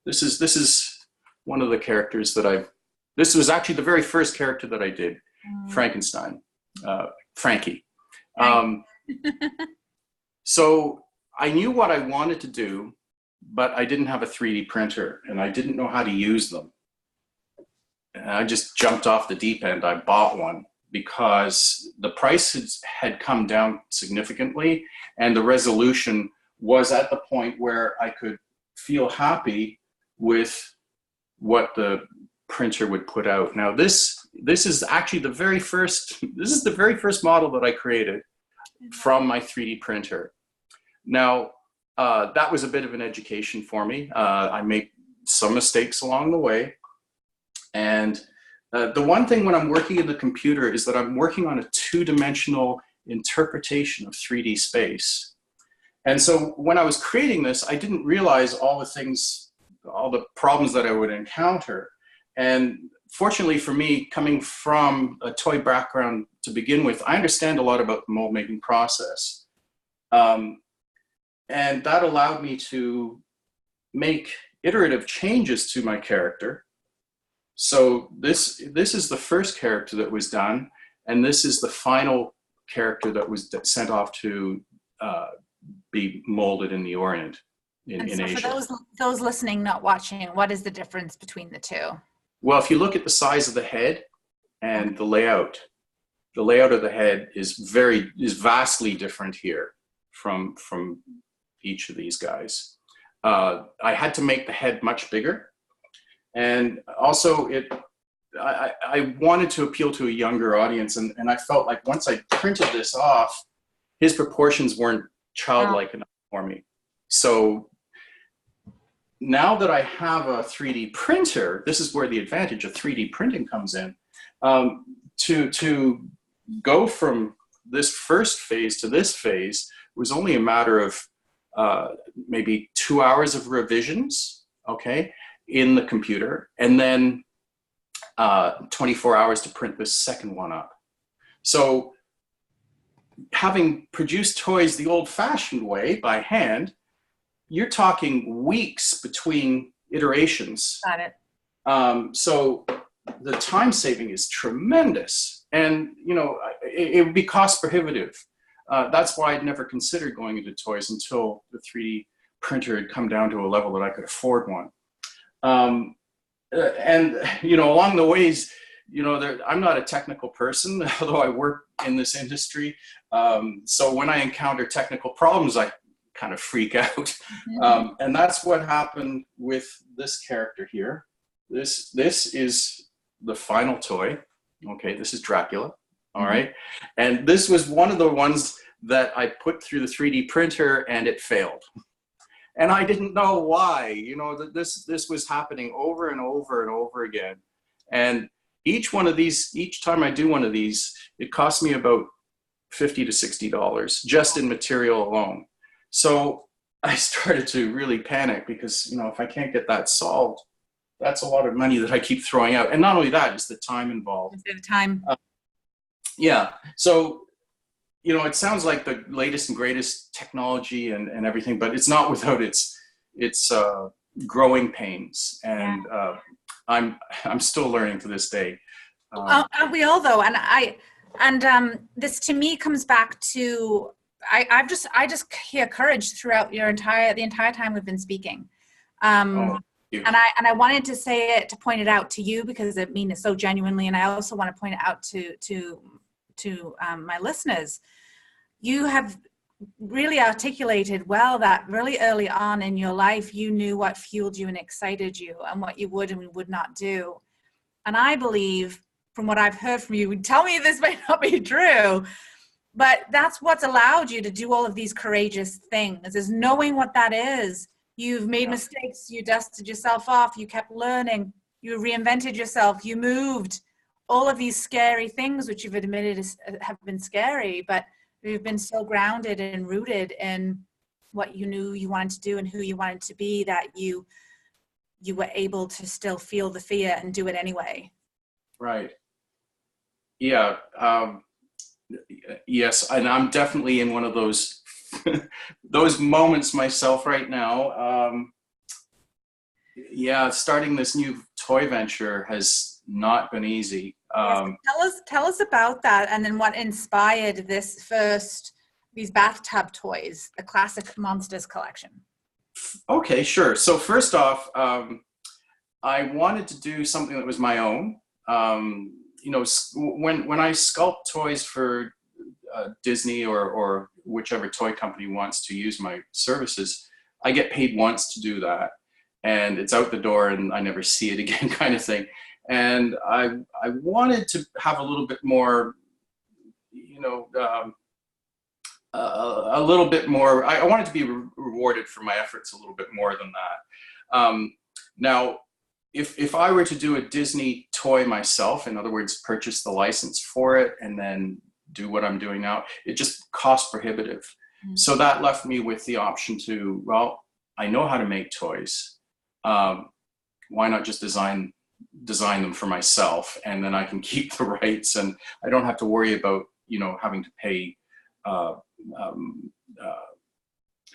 This is one of the characters that this was actually the very first character that I did, Frankenstein, Frankie. So I knew what I wanted to do, but I didn't have a 3D printer and I didn't know how to use them. And I just jumped off the deep end. I bought one because the price had come down significantly and the resolution was at the point where I could feel happy with what the printer would put out. Now this is actually the very first model that I created from my 3D printer. Now that was a bit of an education for me. I made some mistakes along the way. And the one thing when I'm working in the computer is that I'm working on a two-dimensional interpretation of 3D space. And so when I was creating this, I didn't realize all the problems that I would encounter. And fortunately for me, coming from a toy background to begin with, I understand a lot about the mold making process. And that allowed me to make iterative changes to my character. So this is the first character that was done, and this is the final character that was sent off to be molded in the Orient in Asia. For those listening, not watching, what is the difference between the two? Well, if you look at the size of the head and the layout of the head is vastly different here from each of these guys. I had to make the head much bigger. And also I wanted to appeal to a younger audience, and I felt like once I printed this off, his proportions weren't childlike enough for me. So now that I have a 3D printer, this is where the advantage of 3D printing comes in. To go from this first phase to this phase was only a matter of maybe 2 hours of revisions, okay, in the computer, and then 24 hours to print this second one up. So having produced toys the old-fashioned way by hand, you're talking weeks between iterations. Got it. So the time saving is tremendous, and you know, it would be cost prohibitive. That's why I'd never considered going into toys until the 3D printer had come down to a level that I could afford one. And you know, along the ways, you know, I'm not a technical person, although I work in this industry. So when I encounter technical problems, I kind of freak out. And that's what happened with this character here. This is the final toy. Okay, this is Dracula. All right. And this was one of the ones that I put through the 3D printer and it failed. And I didn't know why. You know, this was happening over and over and over again. And each time I do one of these, it costs me about $50 to $60 just in material alone. So I started to really panic because, you know, if I can't get that solved, that's a lot of money that I keep throwing out. And not only that, it's the time involved. The time. Yeah. So, you know, it sounds like the latest and greatest technology and everything, but it's not without its growing pains. And I'm still learning to this day. Aren't we all though? And this to me comes back to I just hear courage throughout the entire time we've been speaking. And I wanted to say it, to point it out to you because I mean it so genuinely, and I also want to point it out to my listeners. You have really articulated well that really early on in your life, you knew what fueled you and excited you and what you would and would not do. And I believe from what I've heard from you, tell me this may not be true, but that's what's allowed you to do all of these courageous things, is knowing what that is. You've made mistakes, you dusted yourself off, you kept learning, you reinvented yourself, you moved. All of these scary things, which you've admitted have been scary, but you've been so grounded and rooted in what you knew you wanted to do and who you wanted to be, that you were able to still feel the fear and do it anyway. Right. Yeah. Yes. And I'm definitely in one of those those moments myself right now. Yeah, starting this new toy venture has not been easy. Tell us about that, and then what inspired these bathtub toys, the Classic Monsters collection. Okay, sure. So first off, I wanted to do something that was my own. You know, when I sculpt toys for Disney or whichever toy company wants to use my services, I get paid once to do that, and it's out the door and I never see it again, kind of thing. And I wanted to have a little bit more, you know, a little bit more. I wanted to be rewarded for my efforts a little bit more than that. Now, if I were to do a Disney toy myself, in other words, purchase the license for it and then do what I'm doing now, it just cost prohibitive. Mm-hmm. So that left me with the option to, well, I know how to make toys. Why not just design them for myself, and then I can keep the rights, and I don't have to worry about, you know, having to pay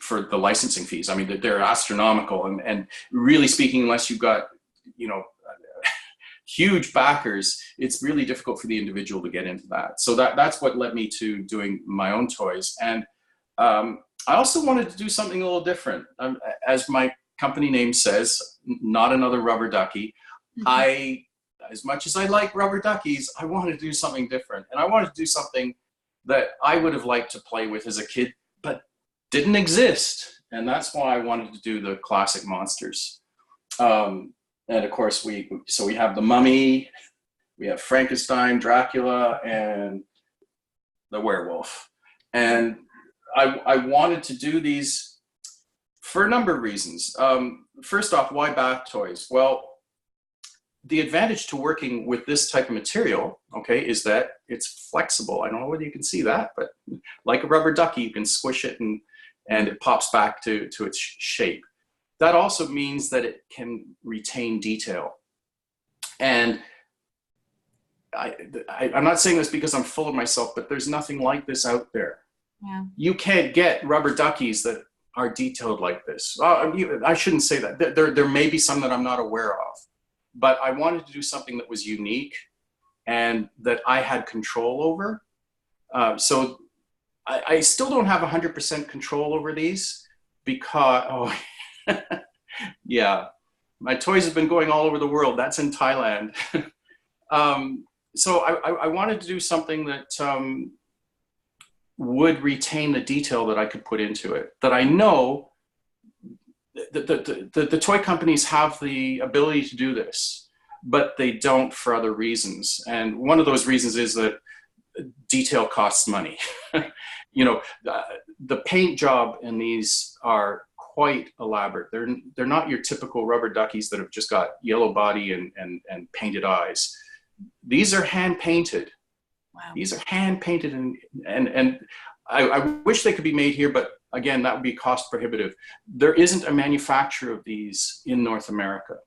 for the licensing fees. I mean, they're astronomical, and really speaking, unless you've got, you know, huge backers, it's really difficult for the individual to get into that. So that's what led me to doing my own toys. And I also wanted to do something a little different. As my company name says, not another rubber ducky. Mm-hmm. As much as I like rubber duckies, I wanted to do something different. And I wanted to do something that I would have liked to play with as a kid, but didn't exist. And that's why I wanted to do the classic monsters. And of course, we have the Mummy, we have Frankenstein, Dracula, and the werewolf. And I wanted to do these for a number of reasons. First off, why bath toys? Well, the advantage to working with this type of material, okay, is that it's flexible. I don't know whether you can see that, but like a rubber ducky, you can squish it and it pops back to its shape. That also means that it can retain detail. And I'm not saying this because I'm full of myself, but there's nothing like this out there. Yeah. You can't get rubber duckies that are detailed like this. I shouldn't say that. There may be some that I'm not aware of, but I wanted to do something that was unique and that I had control over. So I still don't have 100% control over these because, yeah, my toys have been going all over the world. That's in Thailand. So I wanted to do something that would retain the detail that I could put into it, that I know the toy companies have the ability to do this, but they don't for other reasons. And one of those reasons is that detail costs money. You know, the paint job in these are quite elaborate. They're not your typical rubber duckies that have just got yellow body and painted eyes. These are hand painted. Wow. These are hand painted, and I wish they could be made here, but again, that would be cost prohibitive. There isn't a manufacturer of these in North America.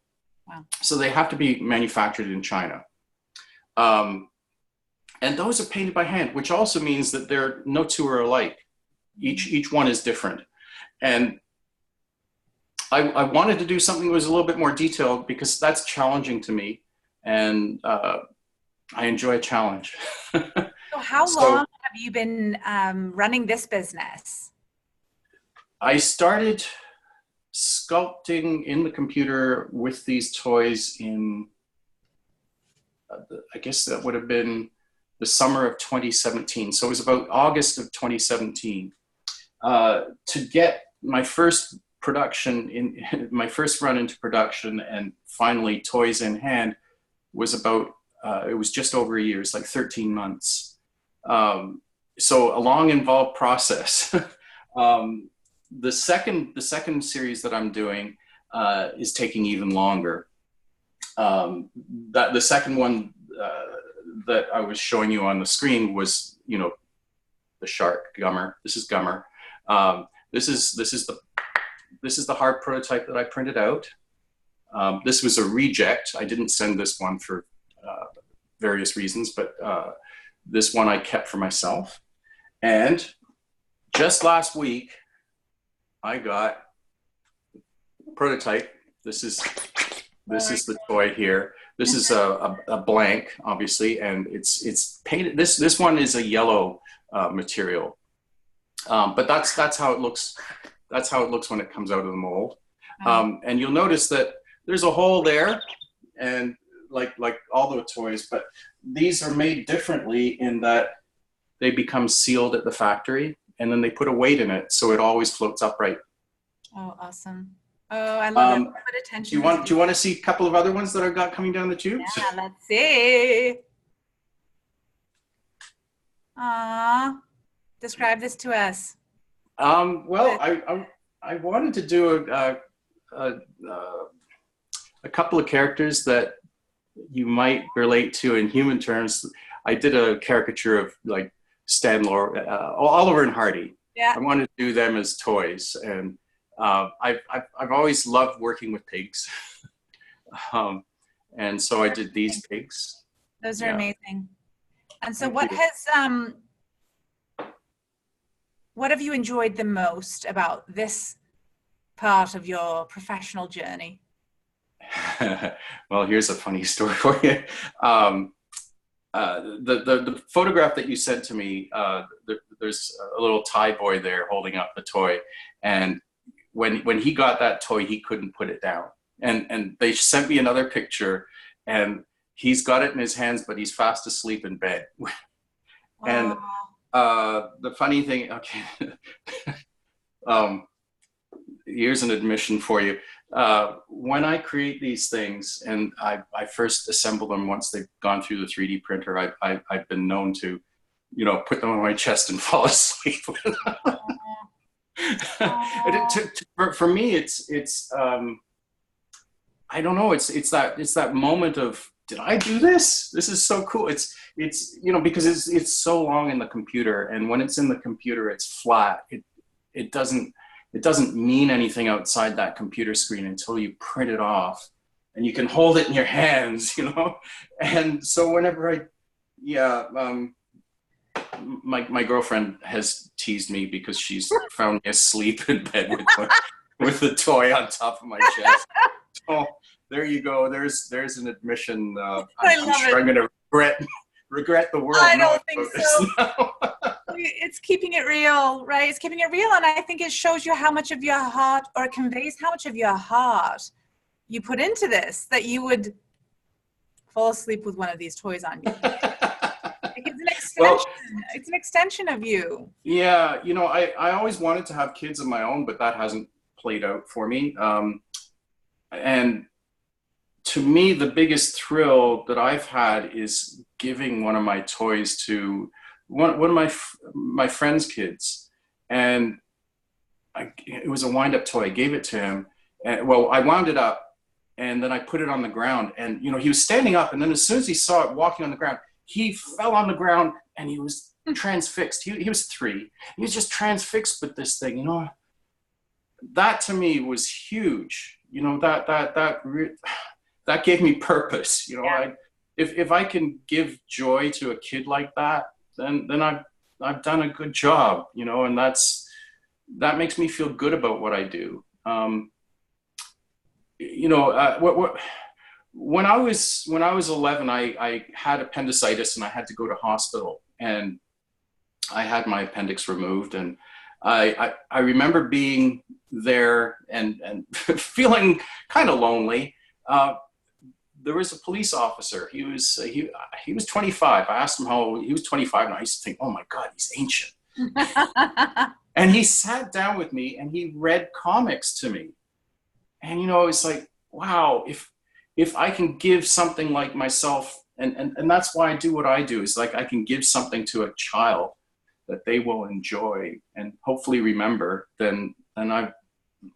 Wow. So they have to be manufactured in China. And those are painted by hand, which also means that no two are alike. Each one is different. And I wanted to do something that was a little bit more detailed because that's challenging to me. And I enjoy a challenge. So how long have you been running this business? I started sculpting in the computer with these toys in, I guess that would have been the summer of 2017. So it was about August of 2017. To get my first production, my first run into production and finally toys in hand was about It was just over a year. It's like 13 months. So a long, involved process. The second series that I'm doing is taking even longer. The second one that I was showing you on the screen was, you know, the shark, Gummer. This is Gummer. This is the hard prototype that I printed out. This was a reject. I didn't send this one for various reasons, but this one I kept for myself. And just last week, I got a prototype. This is the toy here. This is a blank, obviously, and it's painted. This one is a yellow material, but that's how it looks. That's how it looks when it comes out of the mold. And you'll notice that there's a hole there, and like all the toys, but these are made differently in that they become sealed at the factory, and then they put a weight in it, so it always floats upright. Oh, awesome. Oh, I love it. Put attention. Do you want to see a couple of other ones that I've got coming down the tubes? Yeah, let's see. Describe this to us. Well, I wanted to do a couple of characters that you might relate to in human terms. I did a caricature of like Stan Laurel, Oliver and Hardy. Yeah. I wanted to do them as toys, and I've always loved working with pigs, and so I did these pigs. Those are amazing. And so, what have you enjoyed the most about this part of your professional journey? Well, here's a funny story for you. The photograph that you sent to me, there's a little Thai boy there holding up the toy, and when he got that toy, he couldn't put it down. And they sent me another picture, and he's got it in his hands, but he's fast asleep in bed. And the funny thing, okay, here's an admission for you. When I create these things, and I first assemble them once they've gone through the 3D printer, I've been known to, you know, put them on my chest and fall asleep. For me, it's I don't know, it's that moment of, did I do this? This is so cool. It's you know, because it's so long in the computer, and when it's in the computer, it's flat. It doesn't mean anything outside that computer screen until you print it off, and you can hold it in your hands, you know. And so whenever my girlfriend has teased me because she's found me asleep in bed with the toy on top of my chest. So there you go. There's an admission. I'm sure I'm going to regret the world. I don't think so. It's keeping it real, right? It's keeping it real, and I think it shows you how much of your heart, or it conveys how much of your heart you put into this, that you would fall asleep with one of these toys on you. It's an extension. Well, it's an extension of you. Yeah, you know, I always wanted to have kids of my own, but that hasn't played out for me. And to me, the biggest thrill that I've had is giving one of my toys to one of my friend's kids, and it was a wind-up toy. I gave it to him, and well, I wound it up, and then I put it on the ground, and you know, he was standing up, and then as soon as he saw it walking on the ground, he fell on the ground, and he was transfixed. He was 3. He was just transfixed with this thing. You know, that to me was huge. You know, that gave me purpose. You know, yeah. If I can give joy to a kid like that, then I've done a good job, you know, and that makes me feel good about what I do. You know, when I was 11, I had appendicitis, and I had to go to hospital, and I had my appendix removed, and I remember being there and feeling kind of lonely. There was a police officer. He was 25. I asked him how old he was. 25, and I used to think, oh my God, he's ancient. And he sat down with me, and he read comics to me. And you know, it's like, wow, if I can give something like myself And that's why I do what I do. Is like I can give something to a child that they will enjoy and hopefully remember, then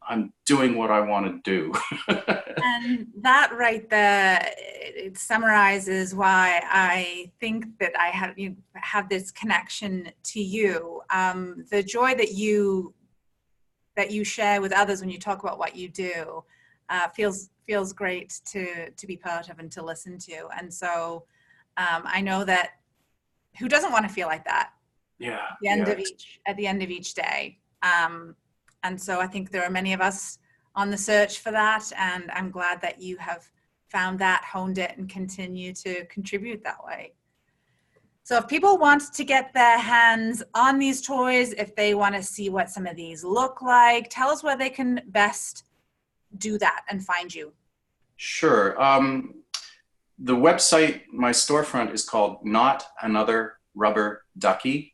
I'm doing what I want to do. And that right there, it summarizes why I think that I have this connection to you. The joy that you share with others when you talk about what you do feels great to be part of and to listen to. And so I know that who doesn't want to feel like that? Yeah. At the end of each day. And so I think there are many of us on the search for that, and I'm glad that you have found that, honed it, and continue to contribute that way. So if people want to get their hands on these toys, if they want to see what some of these look like, tell us where they can best do that and find you. Sure. The website, my storefront is called Not Another Rubber Ducky.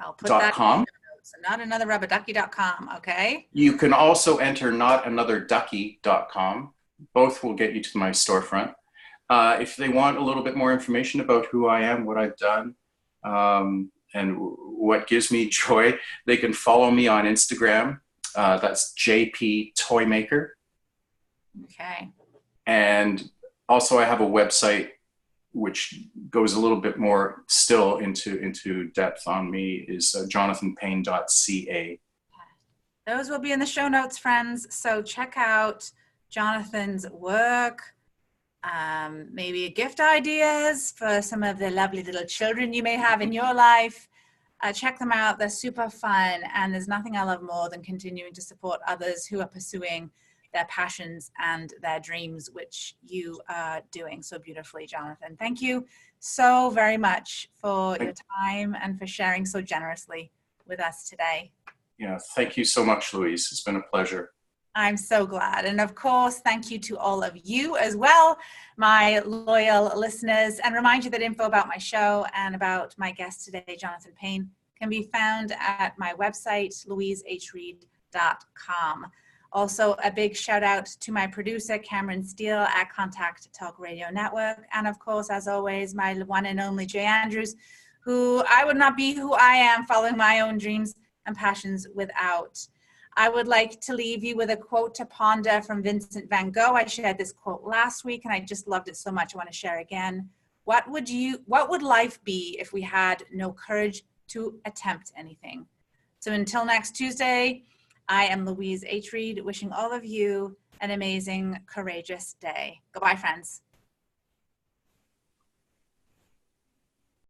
I'll put that in. So notanotherrubberducky.com, okay? You can also enter notanotherducky.com. Both will get you to my storefront. If they want a little bit more information about who I am, what I've done, and what gives me joy, they can follow me on Instagram. That's JP Toymaker. Okay. And also I have a website which goes a little bit more still into depth on me, is jonathanpayne.ca. Those will be in the show notes, friends. So check out Jonathan's work, maybe gift ideas for some of the lovely little children you may have in your life. Check them out. They're super fun. And there's nothing I love more than continuing to support others who are pursuing their passions and their dreams, which you are doing so beautifully, Jonathan. Thank you so very much for your time and for sharing so generously with us today. Yeah, thank you so much, Louise. It's been a pleasure. I'm so glad. And of course, thank you to all of you as well, my loyal listeners, and remind you that info about my show and about my guest today, Jonathan Payne, can be found at my website, louisehreed.com. Also, a big shout out to my producer, Cameron Steele at Contact Talk Radio Network. And of course, as always, my one and only Jay Andrews, who I would not be who I am following my own dreams and passions without. I would like to leave you with a quote to ponder from Vincent van Gogh. I shared this quote last week and I just loved it so much. I want to share again. What would life be if we had no courage to attempt anything? So until next Tuesday, I am Louise H. Reed, wishing all of you an amazing, courageous day. Goodbye, friends.